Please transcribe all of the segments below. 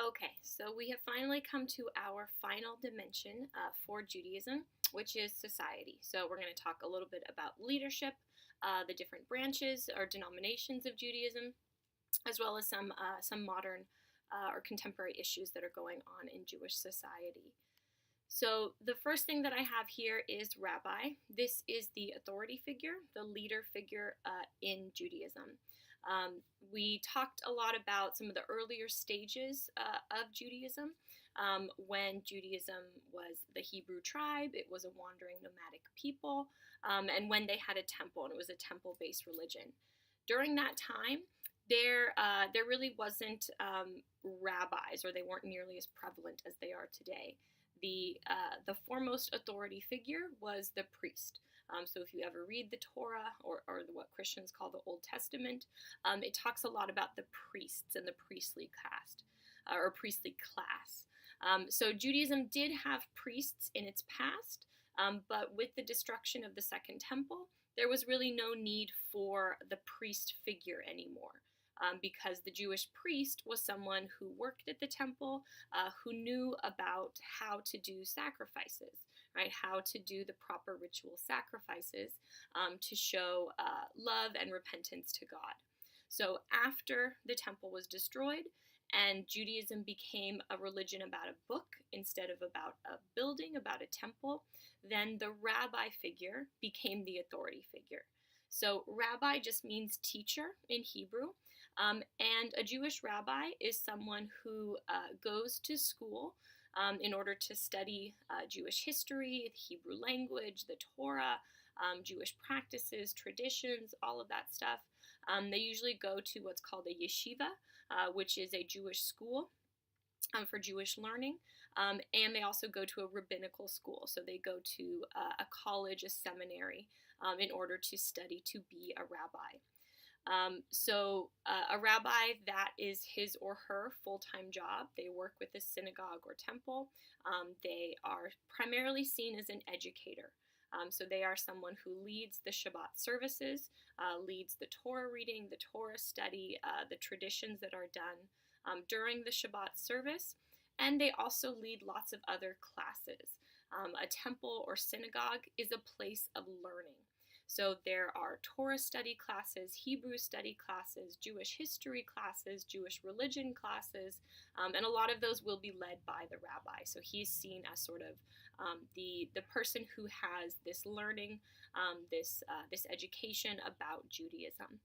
Okay, so we have finally come to our final dimension for Judaism, which is society. So we're going to talk a little bit about leadership, the different branches or denominations of Judaism, as well as some modern or contemporary issues that are going on in Jewish society. So the first thing that I have here is rabbi. This is the authority figure, the leader figure in Judaism. Um, we talked a lot about some of the earlier stages of Judaism. When Judaism was the Hebrew tribe, it was a wandering nomadic people, and when they had a temple, and it was a temple-based religion. During that time, there really wasn't rabbis, or they weren't nearly as prevalent as they are today. The foremost authority figure was the priest. So if you ever read the Torah or what Christians call the Old Testament, it talks a lot about the priests and the priestly caste or priestly class. So Judaism did have priests in its past, but with the destruction of the Second Temple, there was really no need for the priest figure anymore. Because the Jewish priest was someone who worked at the temple, who knew about how to do sacrifices, right? How to do the proper ritual sacrifices to show love and repentance to God. So after the temple was destroyed and Judaism became a religion about a book instead of about a building, about a temple, then the rabbi figure became the authority figure. So rabbi just means teacher in Hebrew. And a Jewish rabbi is someone who goes to school in order to study Jewish history, the Hebrew language, the Torah, Jewish practices, traditions, all of that stuff. They usually go to what's called a yeshiva, which is a Jewish school for Jewish learning. And they also go to a rabbinical school. So they go to a college, a seminary, in order to study to be a rabbi. A rabbi, that is his or her full-time job. They work with a synagogue or temple. They are primarily seen as an educator. So they are someone who leads the Shabbat services, leads the Torah reading, the Torah study, the traditions that are done during the Shabbat service, and they also lead lots of other classes. A temple or synagogue is a place of learning. So there are Torah study classes, Hebrew study classes, Jewish history classes, Jewish religion classes, and a lot of those will be led by the rabbi. So he's seen as sort of the person who has this learning, this education about Judaism.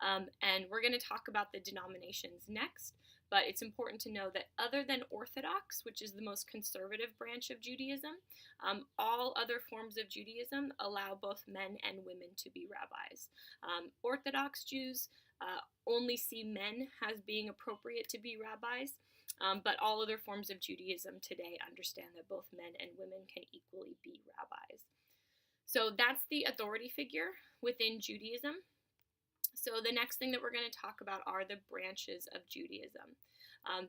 And we're going to talk about the denominations next, but it's important to know that other than Orthodox, which is the most conservative branch of Judaism, all other forms of Judaism allow both men and women to be rabbis. Orthodox Jews only see men as being appropriate to be rabbis, but all other forms of Judaism today understand that both men and women can equally be rabbis. So that's the authority figure within Judaism. So the next thing that we're going to talk about are the branches of Judaism.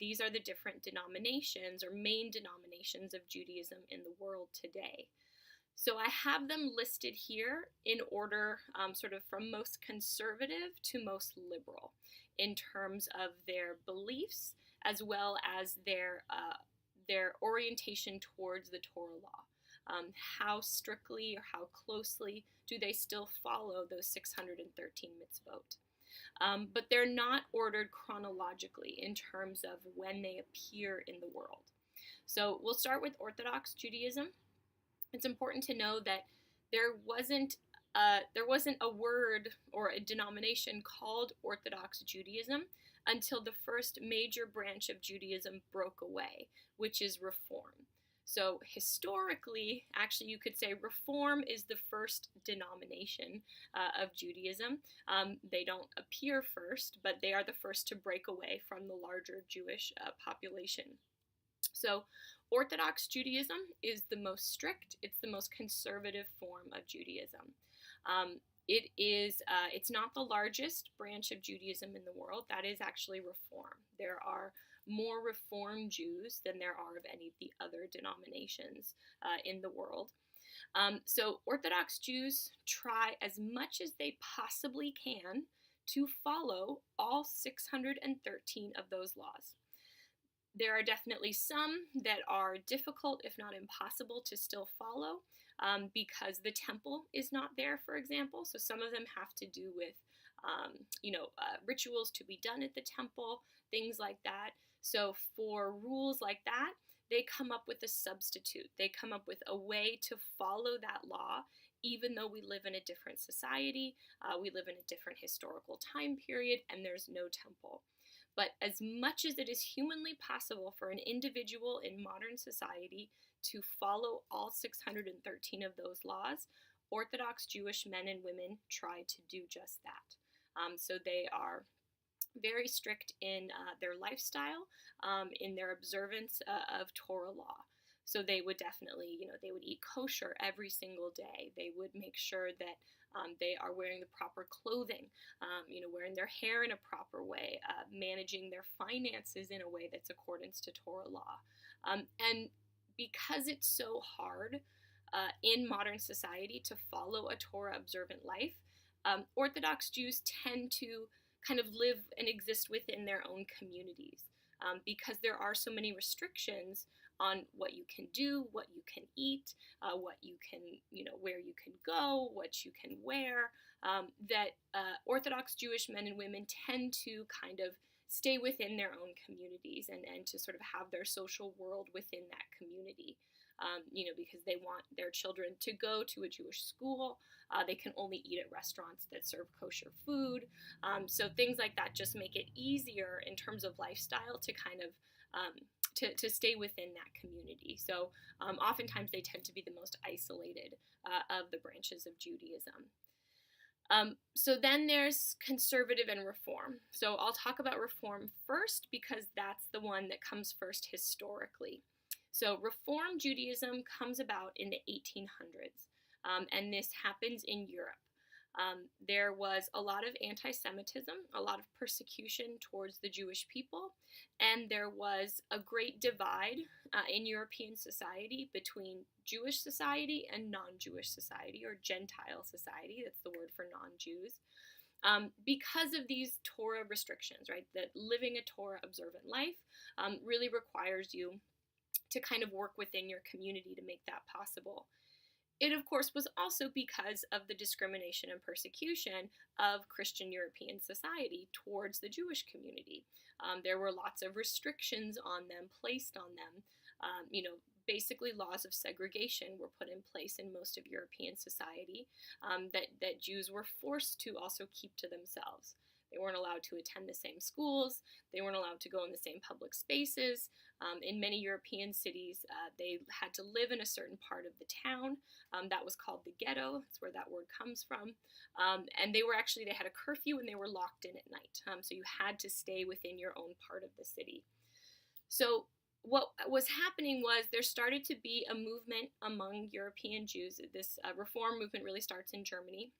These are the different denominations or main denominations of Judaism in the world today. So I have them listed here in order sort of from most conservative to most liberal in terms of their beliefs as well as their orientation towards the Torah law. How strictly or how closely do they still follow those 613 mitzvot? But they're not ordered chronologically in terms of when they appear in the world. So we'll start with Orthodox Judaism. It's important to know that there wasn't a word or a denomination called Orthodox Judaism until the first major branch of Judaism broke away, which is Reform. So historically, actually, you could say Reform is the first denomination of Judaism. They don't appear first, but they are the first to break away from the larger Jewish population. So Orthodox Judaism is the most strict, it's the most conservative form of Judaism. It's not the largest branch of Judaism in the world. That is actually Reform. There are more Reform Jews than there are of any of the other denominations in the world. So Orthodox Jews try as much as they possibly can to follow all 613 of those laws. There are definitely some that are difficult, if not impossible, to still follow because the temple is not there, for example. So some of them have to do with, rituals to be done at the temple, things like that. So for rules like that, they come up with a substitute. They come up with a way to follow that law, even though we live in a different society, we live in a different historical time period, and there's no temple. But as much as it is humanly possible for an individual in modern society to follow all 613 of those laws, Orthodox Jewish men and women try to do just that. So they are very strict in their lifestyle, in their observance of Torah law. So they would definitely, they would eat kosher every single day. They would make sure that they are wearing the proper clothing, wearing their hair in a proper way, managing their finances in a way that's accordance to Torah law. And because it's so hard in modern society to follow a Torah observant life, Orthodox Jews tend to kind of live and exist within their own communities because there are so many restrictions on what you can do, what you can eat, what you can, where you can go, what you can wear, that Orthodox Jewish men and women tend to kind of stay within their own communities and to sort of have their social world within that community. Because they want their children to go to a Jewish school. They can only eat at restaurants that serve kosher food. So things like that just make it easier in terms of lifestyle to kind of to stay within that community. So oftentimes they tend to be the most isolated of the branches of Judaism. So then there's conservative and reform. So I'll talk about reform first because that's the one that comes first historically. So Reform Judaism comes about in the 1800s, and this happens in Europe. There was a lot of anti-Semitism, a lot of persecution towards the Jewish people, and there was a great divide in European society between Jewish society and non-Jewish society, or Gentile society. That's the word for non-Jews. Because of these Torah restrictions, right? That living a Torah observant life really requires you to kind of work within your community to make that possible. It, of course, was also because of the discrimination and persecution of Christian European society towards the Jewish community. There were lots of restrictions on them, placed on them. Basically laws of segregation were put in place in most of European society that Jews were forced to also keep to themselves. They weren't allowed to attend the same schools. They weren't allowed to go in the same public spaces. In many European cities, they had to live in a certain part of the town. That was called the ghetto. That's where that word comes from. And they had a curfew and they were locked in at night. So you had to stay within your own part of the city. So what was happening was there started to be a movement among European Jews. This reform movement really starts in Germany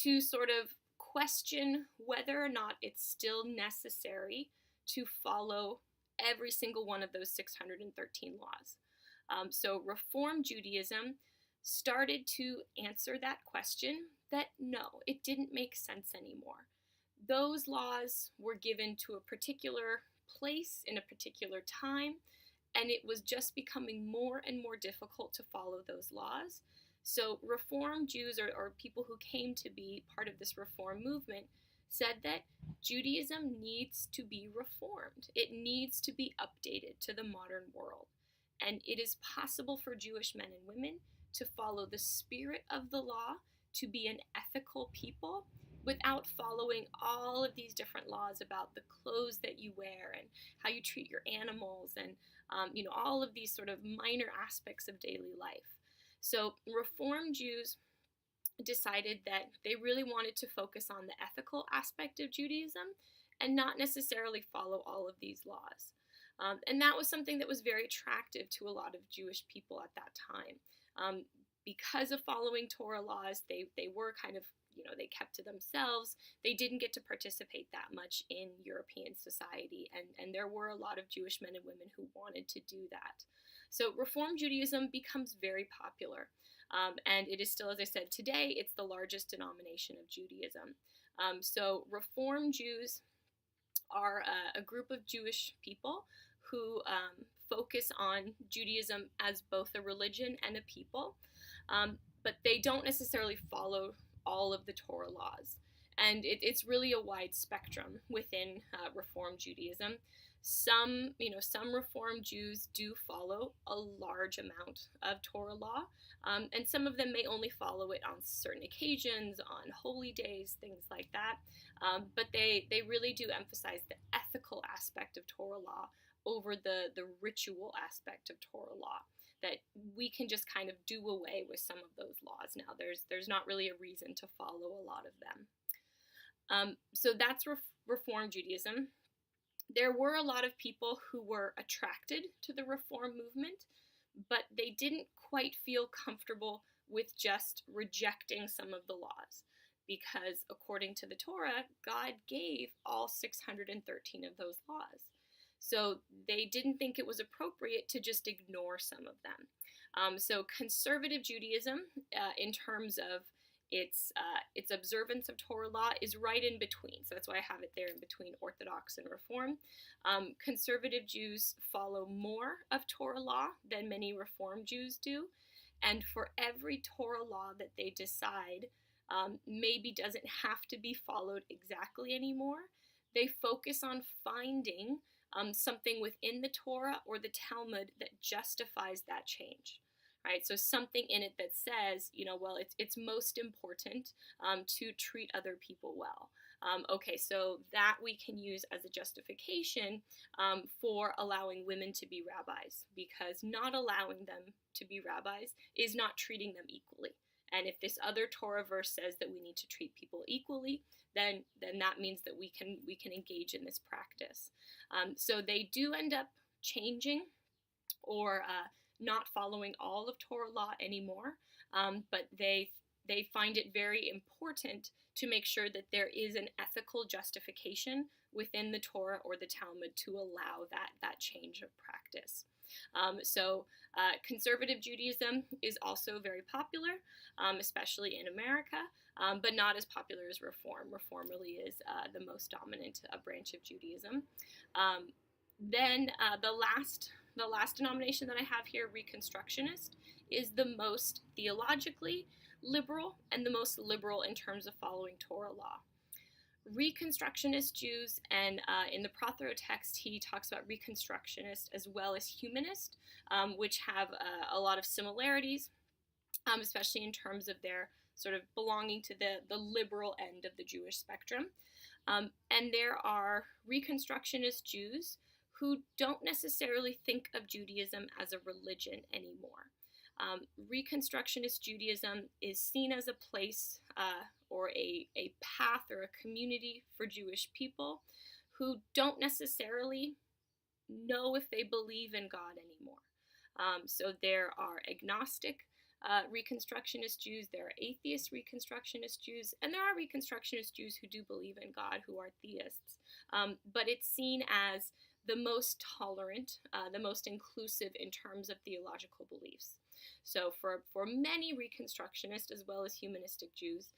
to sort of question whether or not it's still necessary to follow every single one of those 613 laws. So Reform Judaism started to answer that question that no, it didn't make sense anymore. Those laws were given to a particular place in a particular time, and it was just becoming more and more difficult to follow those laws. So Reform Jews, or people who came to be part of this Reform movement, said that Judaism needs to be reformed. It needs to be updated to the modern world. And it is possible for Jewish men and women to follow the spirit of the law, to be an ethical people, without following all of these different laws about the clothes that you wear and how you treat your animals and all of these sort of minor aspects of daily life. So Reform Jews decided that they really wanted to focus on the ethical aspect of Judaism and not necessarily follow all of these laws. And that was something that was very attractive to a lot of Jewish people at that time. Because of following Torah laws, they were kind of, they kept to themselves. They didn't get to participate that much in European society. And there were a lot of Jewish men and women who wanted to do that. So Reform Judaism becomes very popular. And it is still, as I said, today, it's the largest denomination of Judaism. So Reform Jews are a group of Jewish people who focus on Judaism as both a religion and a people, but they don't necessarily follow all of the Torah laws. And it's really a wide spectrum within Reform Judaism. Some Reform Jews do follow a large amount of Torah law, and some of them may only follow it on certain occasions, on holy days, things like that. But they really do emphasize the ethical aspect of Torah law over the ritual aspect of Torah law, that we can just kind of do away with some of those laws now. There's not really a reason to follow a lot of them. So that's Reform Judaism. There were a lot of people who were attracted to the Reform movement, but they didn't quite feel comfortable with just rejecting some of the laws, because according to the Torah, God gave all 613 of those laws. So they didn't think it was appropriate to just ignore some of them. So conservative Judaism, in terms of its observance of Torah law, is right in between. So that's why I have it there in between Orthodox and Reform. Conservative Jews follow more of Torah law than many Reform Jews do. And for every Torah law that they decide maybe doesn't have to be followed exactly anymore, they focus on finding something within the Torah or the Talmud that justifies that change. Right, so something in it that says, well, it's most important to treat other people well. Okay, so that we can use as a justification for allowing women to be rabbis, because not allowing them to be rabbis is not treating them equally. And if this other Torah verse says that we need to treat people equally, then that means that we can engage in this practice. So they do end up changing or not following all of Torah law anymore, but they find it very important to make sure that there is an ethical justification within the Torah or the Talmud to allow that change of practice. So conservative Judaism is also very popular, especially in America, but not as popular as Reform. Reform really is the most dominant branch of Judaism. Then the last denomination that I have here, Reconstructionist, is the most theologically liberal and the most liberal in terms of following Torah law. Reconstructionist Jews, and in the Prothero text, he talks about Reconstructionist as well as Humanist, which have a lot of similarities, especially in terms of their sort of belonging to the liberal end of the Jewish spectrum. And there are Reconstructionist Jews who don't necessarily think of Judaism as a religion anymore. Reconstructionist Judaism is seen as a place or a path or a community for Jewish people who don't necessarily know if they believe in God anymore. So there are agnostic Reconstructionist Jews, there are atheist Reconstructionist Jews, and there are Reconstructionist Jews who do believe in God, who are theists. But it's seen as the most tolerant, the most inclusive in terms of theological beliefs. So for many Reconstructionist as well as humanistic Jews,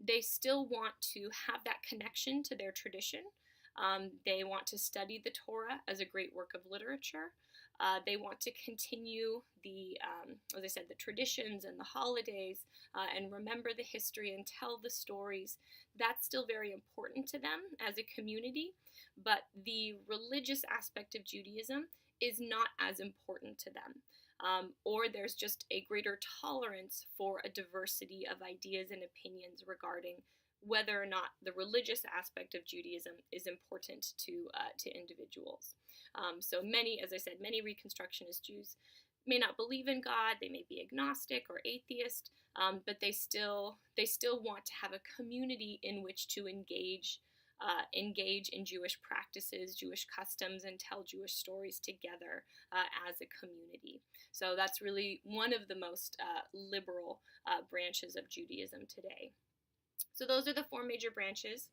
they still want to have that connection to their tradition. They want to study the Torah as a great work of literature. They want to continue as I said, the traditions and the holidays, and remember the history and tell the stories. That's still very important to them as a community, but the religious aspect of Judaism is not as important to them. Or there's just a greater tolerance for a diversity of ideas and opinions regarding whether or not the religious aspect of Judaism is important to individuals. So many, as I said, many Reconstructionist Jews may not believe in God, they may be agnostic or atheist, but they still want to have a community in which to engage in Jewish practices, Jewish customs, and tell Jewish stories together as a community. So that's really one of the most liberal branches of Judaism today. So those are the four major branches,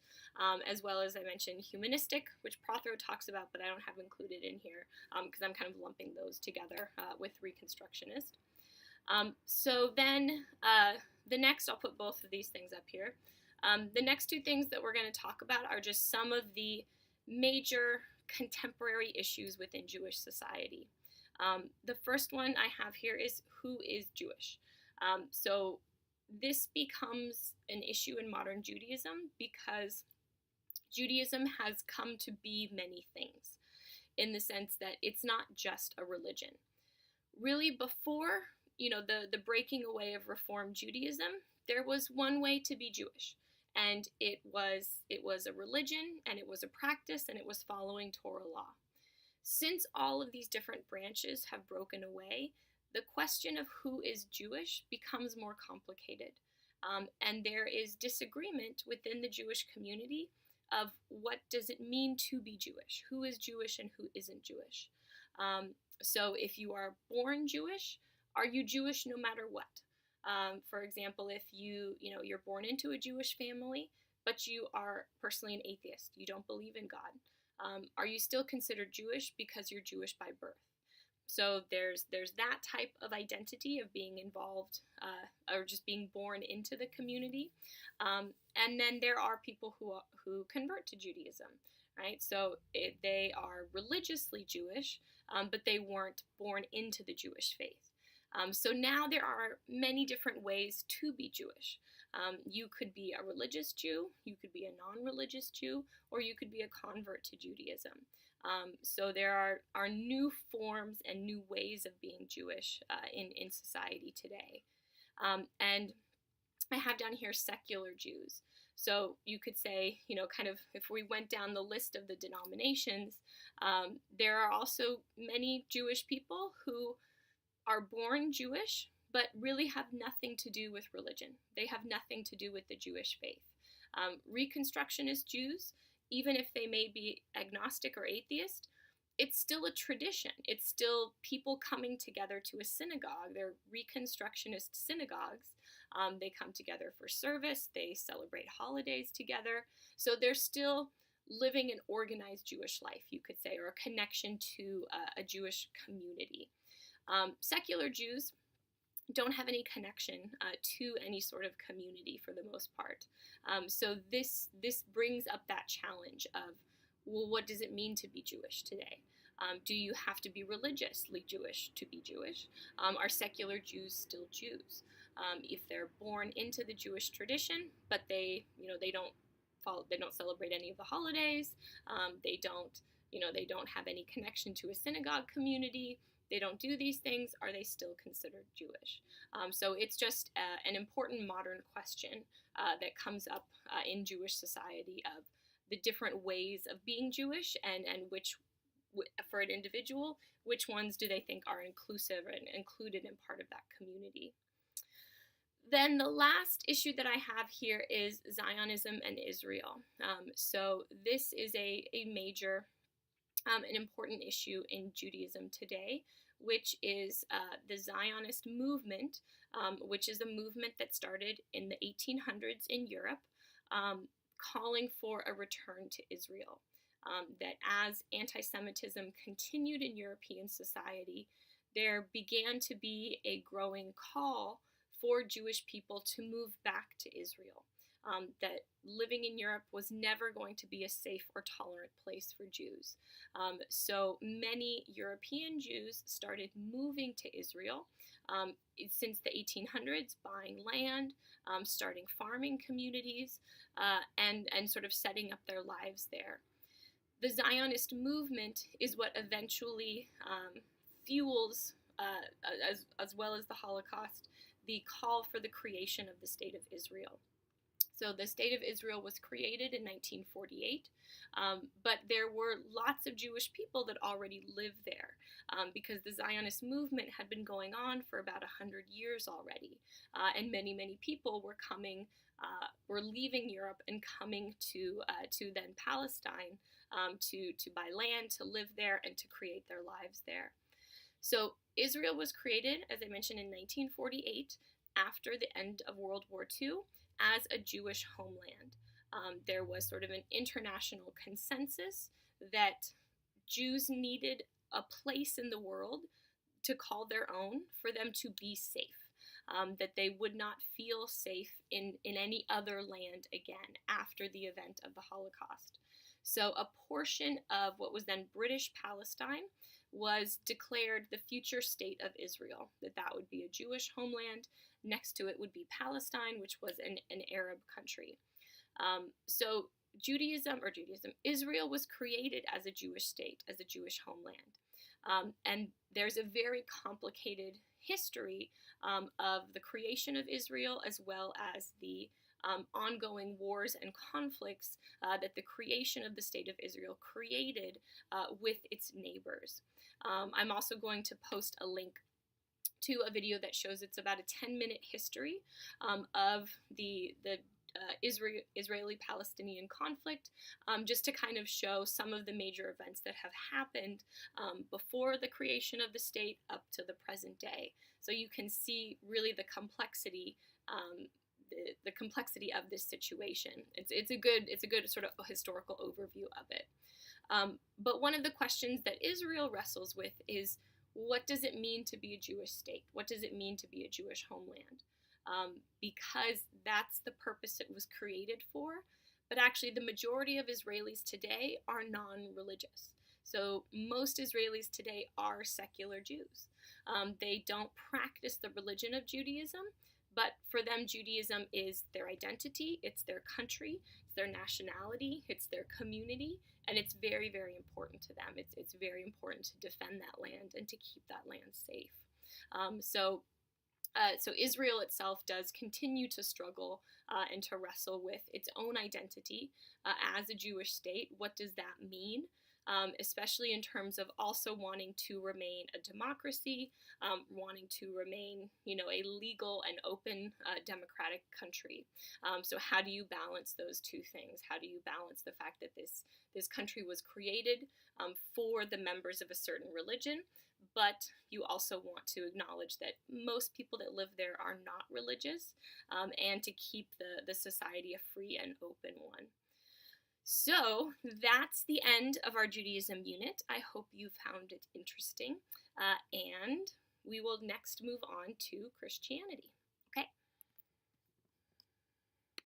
as well as I mentioned humanistic, which Prothero talks about, but I don't have included in here because I'm kind of lumping those together with Reconstructionist. So then the next, I'll put both of these things up here. The next two things that we're going to talk about are just some of the major contemporary issues within Jewish society. The first one I have here is who is Jewish? So this becomes an issue in modern Judaism because Judaism has come to be many things in the sense that it's not just a religion. Really, before the breaking away of Reform Judaism, there was one way to be Jewish, and it was a religion, and it was a practice, and it was following Torah law. Since all of these different branches have broken away, the question of who is Jewish becomes more complicated, and there is disagreement within the Jewish community of what does it mean to be Jewish, who is Jewish and who isn't Jewish. So if you are born Jewish, are you Jewish no matter what? For example, if you're born into a Jewish family, but you are personally an atheist, you don't believe in God, are you still considered Jewish because you're Jewish by birth? So there's that type of identity of being involved or just being born into the community, and then there are people who convert to Judaism, right? So they are religiously Jewish, but they weren't born into the Jewish faith. So now there are many different ways to be Jewish. You could be a religious Jew, you could be a non-religious Jew, or you could be a convert to Judaism. So there are new forms and new ways of being Jewish in society today. And I have down here secular Jews. So you could say, kind of if we went down the list of the denominations, there are also many Jewish people who are born Jewish, but really have nothing to do with religion. They have nothing to do with the Jewish faith. Reconstructionist Jews, even if they may be agnostic or atheist, it's still a tradition. It's still people coming together to a synagogue. They're Reconstructionist synagogues. They come together for service. They celebrate holidays together. So they're still living an organized Jewish life, you could say, or a connection to a Jewish community. Secular Jews don't have any connection to any sort of community for the most part. So this brings up that challenge of, well, what does it mean to be Jewish today? Do you have to be religiously Jewish to be Jewish? Are secular Jews still Jews? If they're born into the Jewish tradition, but they don't celebrate any of the holidays, they don't have any connection to a synagogue community, they don't do these things, are they still considered Jewish? So it's just an important modern question that comes up in Jewish society of the different ways of being Jewish and which, for an individual, which ones do they think are inclusive and included in part of that community. Then the last issue that I have here is Zionism and Israel. So this is a major an important issue in Judaism today, which is the Zionist movement, which is a movement that started in the 1800s in Europe, calling for a return to Israel. That as anti-Semitism continued in European society, there began to be a growing call for Jewish people to move back to Israel. That living in Europe was never going to be a safe or tolerant place for Jews. So many European Jews started moving to Israel since the 1800s, buying land, starting farming communities, and sort of setting up their lives there. The Zionist movement is what eventually fuels, as well as the Holocaust, the call for the creation of the State of Israel. So the State of Israel was created in 1948, but there were lots of Jewish people that already lived there because the Zionist movement had been going on for about 100 years already, and many, many people were leaving Europe and coming to then Palestine to buy land, to live there, and to create their lives there. So Israel was created, as I mentioned, in 1948 after the end of World War II. As a Jewish homeland. There was sort of an international consensus that Jews needed a place in the world to call their own for them to be safe, that they would not feel safe in any other land again after the event of the Holocaust. So a portion of what was then British Palestine was declared the future state of Israel, that would be a Jewish homeland. Next to it would be Palestine, which was an Arab country. So Israel was created as a Jewish state, as a Jewish homeland. And there's a very complicated history of the creation of Israel, as well as the ongoing wars and conflicts that the creation of the state of Israel created with its neighbors. I'm also going to post a link to a video that shows it's about a 10-minute history of the Israeli-Palestinian conflict, just to kind of show some of the major events that have happened before the creation of the state up to the present day. So you can see really the complexity, the complexity of this situation. It's a good sort of historical overview of it. But one of the questions that Israel wrestles with is, what does it mean to be a Jewish state? What does it mean to be a Jewish homeland? Because that's the purpose it was created for. But actually, the majority of Israelis today are non-religious. So most Israelis today are secular Jews. They don't practice the religion of Judaism, but for them, Judaism is their identity, it's their country, it's their nationality, it's their community, and it's very, very important to them. It's very important to defend that land and to keep that land safe. So Israel itself does continue to struggle and to wrestle with its own identity as a Jewish state. What does that mean? Especially in terms of also wanting to remain a democracy, wanting to remain, a legal and open democratic country. So how do you balance those two things? How do you balance the fact that this country was created for the members of a certain religion, but you also want to acknowledge that most people that live there are not religious, and to keep the society a free and open one. So that's the end of our Judaism unit. I hope you found it interesting, and we will next move on to Christianity.